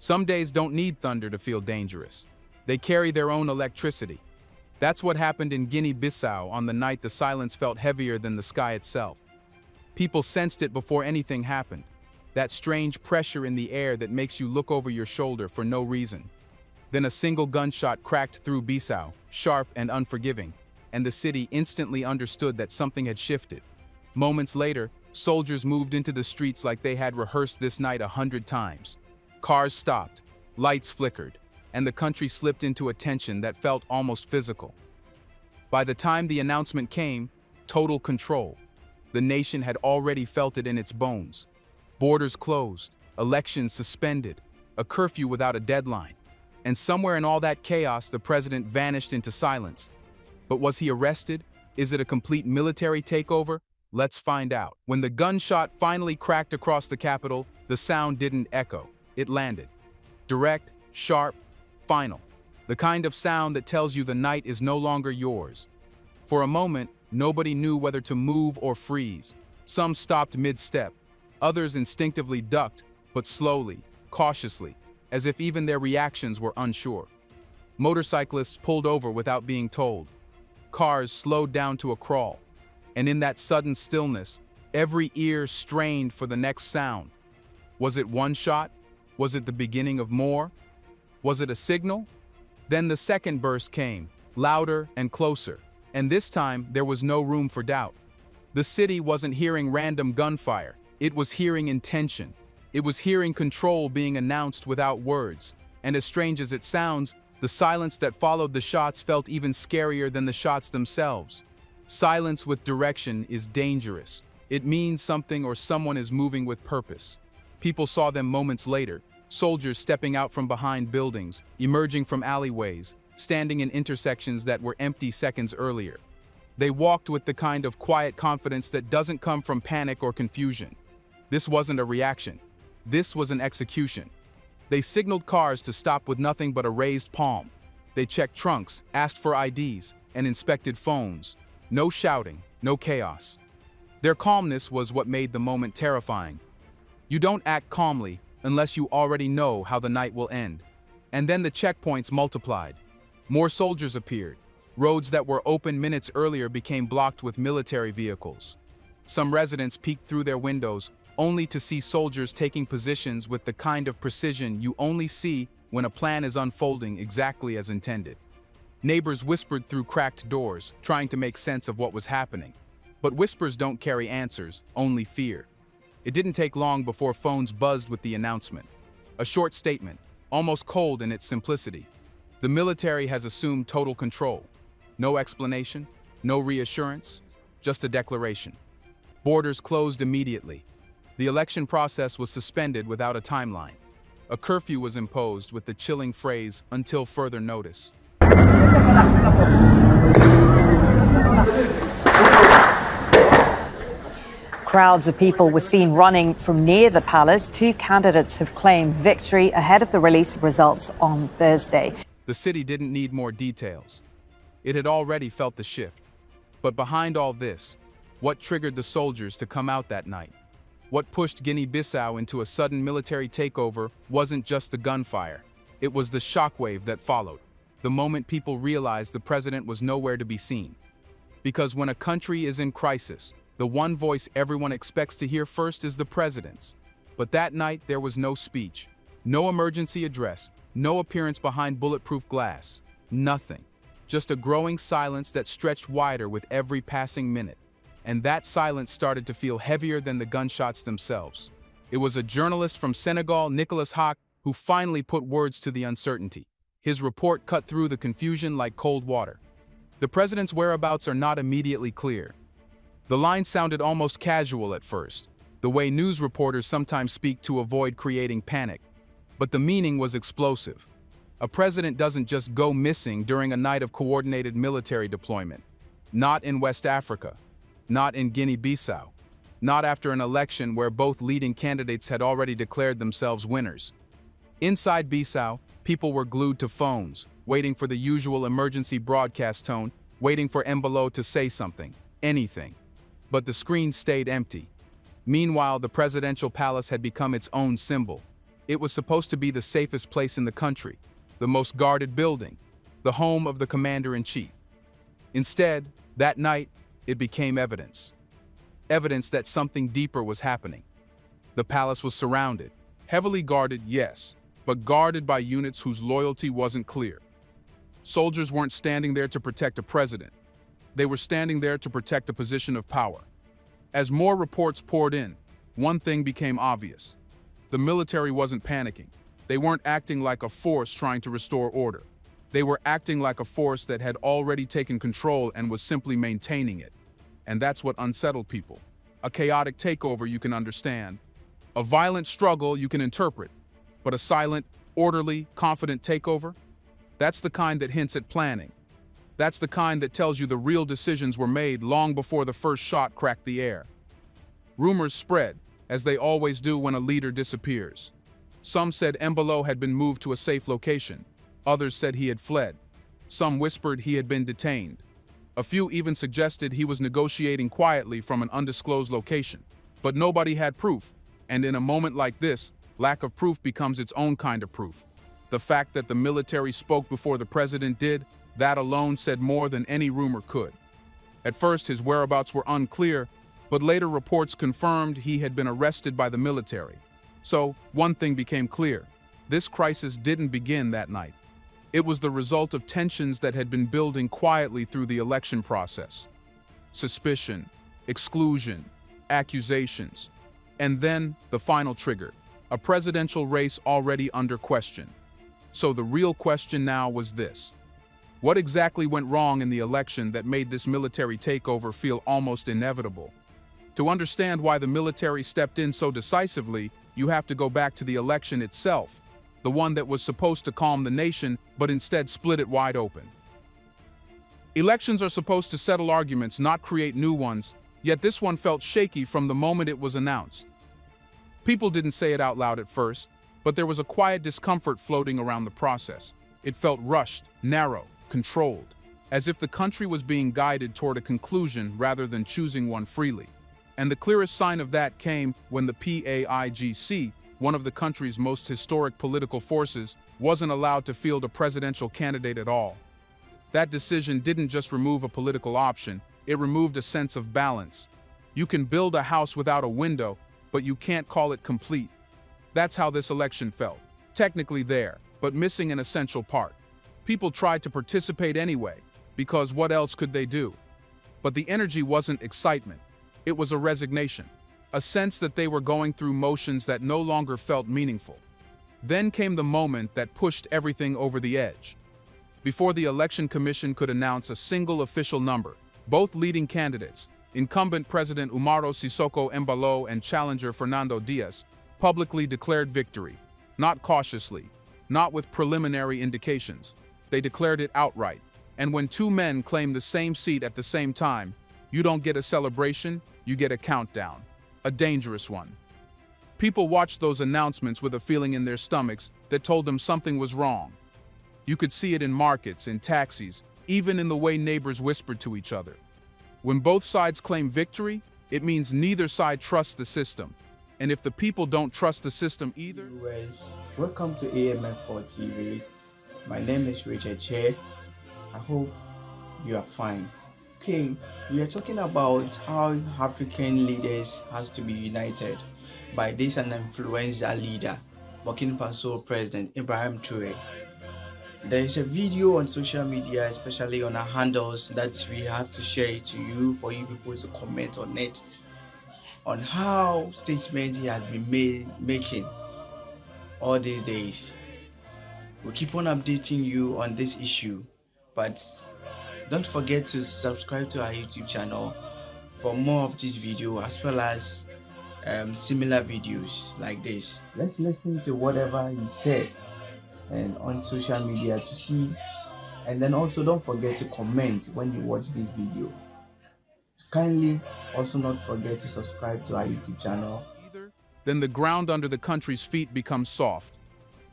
Some days don't need thunder to feel dangerous. They carry their own electricity. That's what happened in Guinea-Bissau on the night the silence felt heavier than the sky itself. People sensed it before anything happened. That strange pressure in the air that makes you look over your shoulder for no reason. Then a single gunshot cracked through Bissau, sharp and unforgiving, and the city instantly understood that something had shifted. Moments later, soldiers moved into the streets like they had rehearsed this night 100 times. Cars stopped, lights flickered, and the country slipped into a tension that felt almost physical. By the time the announcement came, total control. The nation had already felt it in its bones. Borders closed, elections suspended, a curfew without a deadline. And somewhere in all that chaos, the president vanished into silence. But was he arrested? Is it a complete military takeover? Let's find out. When the gunshot finally cracked across the capital, the sound didn't echo. It landed. Direct, sharp, final. The kind of sound that tells you the night is no longer yours. For a moment, nobody knew whether to move or freeze. Some stopped mid-step. Others instinctively ducked, but slowly, cautiously, as if even their reactions were unsure. Motorcyclists pulled over without being told. Cars slowed down to a crawl. And in that sudden stillness, every ear strained for the next sound. Was it one shot? Was it the beginning of more? Was it a signal? Then the second burst came, louder and closer. And this time, there was no room for doubt. The city wasn't hearing random gunfire. It was hearing intention. It was hearing control being announced without words. And as strange as it sounds, the silence that followed the shots felt even scarier than the shots themselves. Silence with direction is dangerous. It means something or someone is moving with purpose. People saw them moments later, soldiers stepping out from behind buildings, emerging from alleyways, standing in intersections that were empty seconds earlier. They walked with the kind of quiet confidence that doesn't come from panic or confusion. This wasn't a reaction. This was an execution. They signaled cars to stop with nothing but a raised palm. They checked trunks, asked for IDs, and inspected phones. No shouting, no chaos. Their calmness was what made the moment terrifying. You don't act calmly unless you already know how the night will end. And then the checkpoints multiplied. More soldiers appeared. Roads that were open minutes earlier became blocked with military vehicles. Some residents peeked through their windows, only to see soldiers taking positions with the kind of precision you only see when a plan is unfolding exactly as intended. Neighbors whispered through cracked doors, trying to make sense of what was happening. But whispers don't carry answers, only fear. It didn't take long before phones buzzed with the announcement. A short statement, almost cold in its simplicity. The military has assumed total control. No explanation, no reassurance, just a declaration. Borders closed immediately. The election process was suspended without a timeline. A curfew was imposed with the chilling phrase, "until further notice." Crowds of people were seen running from near the palace. Two candidates have claimed victory ahead of the release of results on Thursday. The city didn't need more details. It had already felt the shift. But behind all this, what triggered the soldiers to come out that night? What pushed Guinea-Bissau into a sudden military takeover wasn't just the gunfire. It was the shockwave that followed. The moment people realized the president was nowhere to be seen. Because when a country is in crisis, the one voice everyone expects to hear first is the president's. But that night, there was no speech, no emergency address, no appearance behind bulletproof glass. Nothing. Just a growing silence that stretched wider with every passing minute. And that silence started to feel heavier than the gunshots themselves. It was a journalist from Senegal, Nicolas Hack, who finally put words to the uncertainty. His report cut through the confusion like cold water. The president's whereabouts are not immediately clear. The line sounded almost casual at first, the way news reporters sometimes speak to avoid creating panic. But the meaning was explosive. A president doesn't just go missing during a night of coordinated military deployment. Not in West Africa. Not in Guinea-Bissau. Not after an election where both leading candidates had already declared themselves winners. Inside Bissau, people were glued to phones, waiting for the usual emergency broadcast tone, waiting for Embalo to say something, anything. But the screen stayed empty. Meanwhile, the presidential palace had become its own symbol. It was supposed to be the safest place in the country, the most guarded building, the home of the commander-in-chief. Instead, that night, it became evidence. Evidence that something deeper was happening. The palace was surrounded, heavily guarded, yes, but guarded by units whose loyalty wasn't clear. Soldiers weren't standing there to protect a president. They were standing there to protect a position of power. As more reports poured in, one thing became obvious. The military wasn't panicking. They weren't acting like a force trying to restore order. They were acting like a force that had already taken control and was simply maintaining it. And that's what unsettled people. A chaotic takeover you can understand. A violent struggle you can interpret. But a silent, orderly, confident takeover? That's the kind that hints at planning. That's the kind that tells you the real decisions were made long before the first shot cracked the air. Rumors spread, as they always do when a leader disappears. Some said Embalo had been moved to a safe location. Others said he had fled. Some whispered he had been detained. A few even suggested he was negotiating quietly from an undisclosed location. But nobody had proof, and in a moment like this, lack of proof becomes its own kind of proof. The fact that the military spoke before the president did, that alone said more than any rumor could. At first, his whereabouts were unclear, but later reports confirmed he had been arrested by the military. So, one thing became clear. This crisis didn't begin that night. It was the result of tensions that had been building quietly through the election process. Suspicion, exclusion, accusations, and then the final trigger, a presidential race already under question. So the real question now was this. What exactly went wrong in the election that made this military takeover feel almost inevitable? To understand why the military stepped in so decisively, you have to go back to the election itself, the one that was supposed to calm the nation, but instead split it wide open. Elections are supposed to settle arguments, not create new ones, yet this one felt shaky from the moment it was announced. People didn't say it out loud at first, but there was a quiet discomfort floating around the process. It felt rushed, narrow, controlled, as if the country was being guided toward a conclusion rather than choosing one freely. And the clearest sign of that came when the PAIGC, one of the country's most historic political forces, wasn't allowed to field a presidential candidate at all. That decision didn't just remove a political option, it removed a sense of balance. You can build a house without a window, but you can't call it complete. That's how this election felt. Technically there, but missing an essential part. People tried to participate anyway, because what else could they do? But the energy wasn't excitement. It was a resignation, a sense that they were going through motions that no longer felt meaningful. Then came the moment that pushed everything over the edge. Before the Election Commission could announce a single official number, both leading candidates, incumbent President Umaro Sissoco Embalo and challenger Fernando Diaz, publicly declared victory, not cautiously, not with preliminary indications. They declared it outright. And when two men claim the same seat at the same time, you don't get a celebration, you get a countdown. A dangerous one. People watched those announcements with a feeling in their stomachs that told them something was wrong. You could see it in markets, in taxis, even in the way neighbors whispered to each other. When both sides claim victory, it means neither side trusts the system. And if the people don't trust the system either... Viewers, welcome to AMF4 TV. My name is Richard Che. I hope you are fine. Okay, we are talking about how African leaders has to be united by this an influential leader, Burkina Faso President Ibrahim Traoré. There is a video on social media, especially on our handles, that we have to share it to you for you people to comment on it, on how statements he has been making all these days. We'll keep on updating you on this issue, but don't forget to subscribe to our YouTube channel for more of this video as well as similar videos like this. Let's listen to whatever he said and on social media to see, and then also don't forget to comment when you watch this video. Kindly also not forget to subscribe to our YouTube channel. Then the ground under the country's feet becomes soft.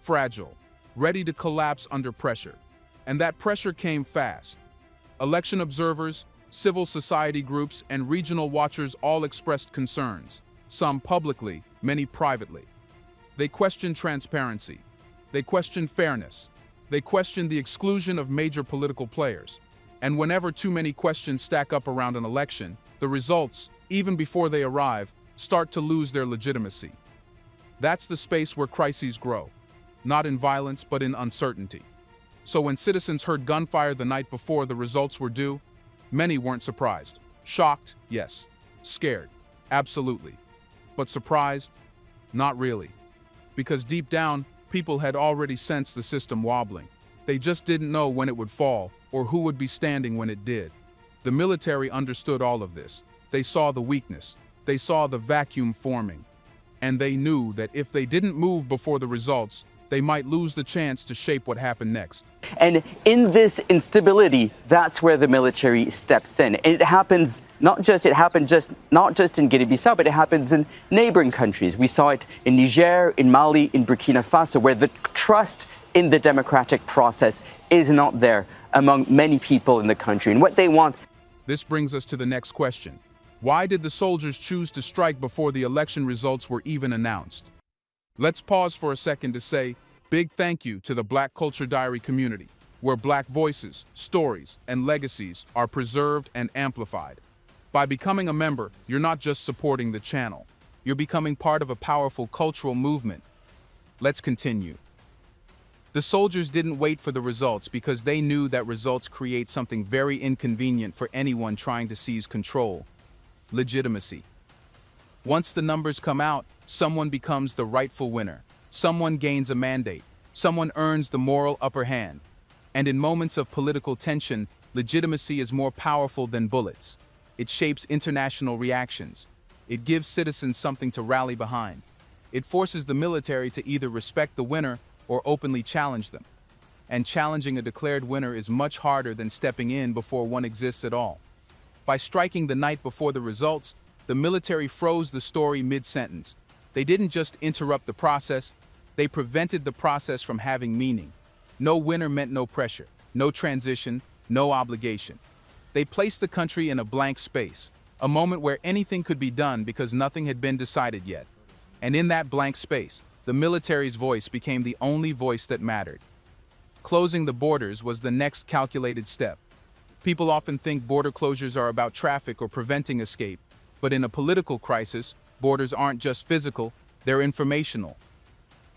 fragile, ready to collapse under pressure. And that pressure came fast. Election observers, civil society groups, and regional watchers all expressed concerns, some publicly, many privately. They questioned transparency. They questioned fairness. They questioned the exclusion of major political players. And whenever too many questions stack up around an election, the results, even before they arrive, start to lose their legitimacy. That's the space where crises grow, not in violence but in uncertainty. So when citizens heard gunfire the night before the results were due, many weren't surprised. Shocked, yes. Scared, absolutely. But surprised? Not really. Because deep down, people had already sensed the system wobbling. They just didn't know when it would fall or who would be standing when it did. The military understood all of this. They saw the weakness. They saw the vacuum forming. And they knew that if they didn't move before the results, they might lose the chance to shape what happened next. And in this instability, that's where the military steps in. It happens not just in Guinea-Bissau, but it happens in neighboring countries. We saw it in Niger, in Mali, in Burkina Faso, where the trust in the democratic process is not there among many people in the country. And what they want. This brings us to the next question. Why did the soldiers choose to strike before the election results were even announced? Let's pause for a second to say big thank you to the Black Culture Diary community, where Black voices, stories, and legacies are preserved and amplified. By becoming a member, you're not just supporting the channel. You're becoming part of a powerful cultural movement. Let's continue. The soldiers didn't wait for the results because they knew that results create something very inconvenient for anyone trying to seize control: legitimacy. Once the numbers come out, someone becomes the rightful winner. Someone gains a mandate. Someone earns the moral upper hand. And in moments of political tension, legitimacy is more powerful than bullets. It shapes international reactions. It gives citizens something to rally behind. It forces the military to either respect the winner or openly challenge them. And challenging a declared winner is much harder than stepping in before one exists at all. By striking the night before the results, the military froze the story mid-sentence. They didn't just interrupt the process, they prevented the process from having meaning. No winner meant no pressure, no transition, no obligation. They placed the country in a blank space, a moment where anything could be done because nothing had been decided yet. And in that blank space, the military's voice became the only voice that mattered. Closing the borders was the next calculated step. People often think border closures are about traffic or preventing escape, but in a political crisis, borders aren't just physical, they're informational.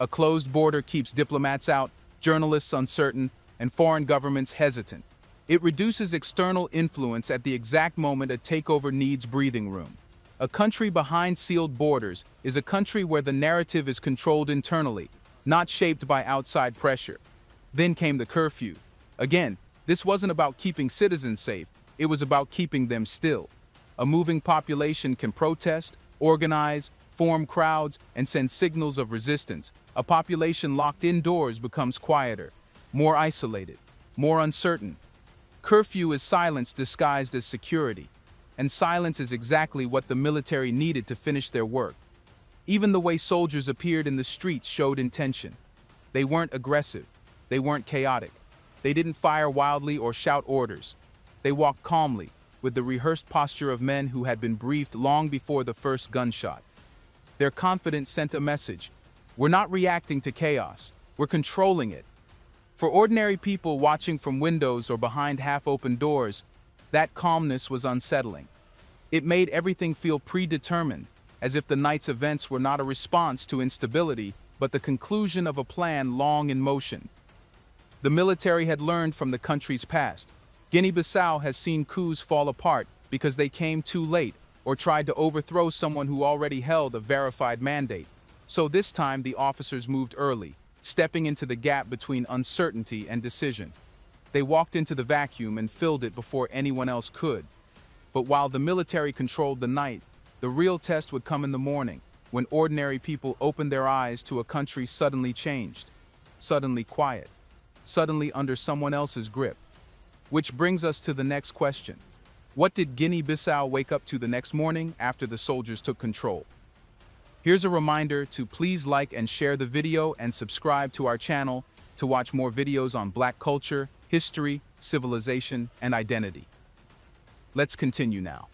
A closed border keeps diplomats out, journalists uncertain, and foreign governments hesitant. It reduces external influence at the exact moment a takeover needs breathing room. A country behind sealed borders is a country where the narrative is controlled internally, not shaped by outside pressure. Then came the curfew. Again, this wasn't about keeping citizens safe, it was about keeping them still. A moving population can protest, organize, form crowds, and send signals of resistance. A population locked indoors becomes quieter, more isolated, more uncertain. Curfew is silence disguised as security, and silence is exactly what the military needed to finish their work. Even the way soldiers appeared in the streets showed intention. They weren't aggressive, they weren't chaotic. They didn't fire wildly or shout orders. They walked calmly, with the rehearsed posture of men who had been briefed long before the first gunshot. Their confidence sent a message. We're not reacting to chaos, we're controlling it. For ordinary people watching from windows or behind half-open doors, that calmness was unsettling. It made everything feel predetermined, as if the night's events were not a response to instability, but the conclusion of a plan long in motion. The military had learned from the country's past. Guinea-Bissau has seen coups fall apart because they came too late or tried to overthrow someone who already held a verified mandate. So this time the officers moved early, stepping into the gap between uncertainty and decision. They walked into the vacuum and filled it before anyone else could. But while the military controlled the night, the real test would come in the morning, when ordinary people opened their eyes to a country suddenly changed, suddenly quiet, suddenly under someone else's grip. Which brings us to the next question. What did Guinea-Bissau wake up to the next morning after the soldiers took control? Here's a reminder to please like and share the video and subscribe to our channel to watch more videos on Black culture, history, civilization, and identity. Let's continue now.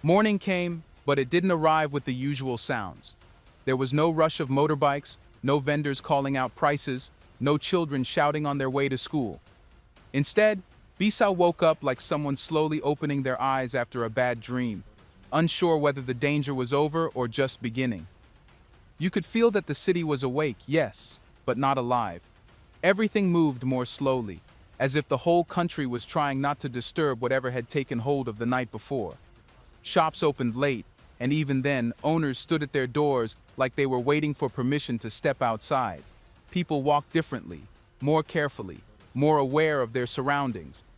Morning came, but it didn't arrive with the usual sounds. There was no rush of motorbikes, no vendors calling out prices, no children shouting on their way to school. Instead, Bissau woke up like someone slowly opening their eyes after a bad dream, unsure whether the danger was over or just beginning. You could feel that the city was awake, yes, but not alive. Everything moved more slowly, as if the whole country was trying not to disturb whatever had taken hold of the night before. Shops opened late, and even then, owners stood at their doors like they were waiting for permission to step outside. People walked differently, more carefully, more aware of their surroundings,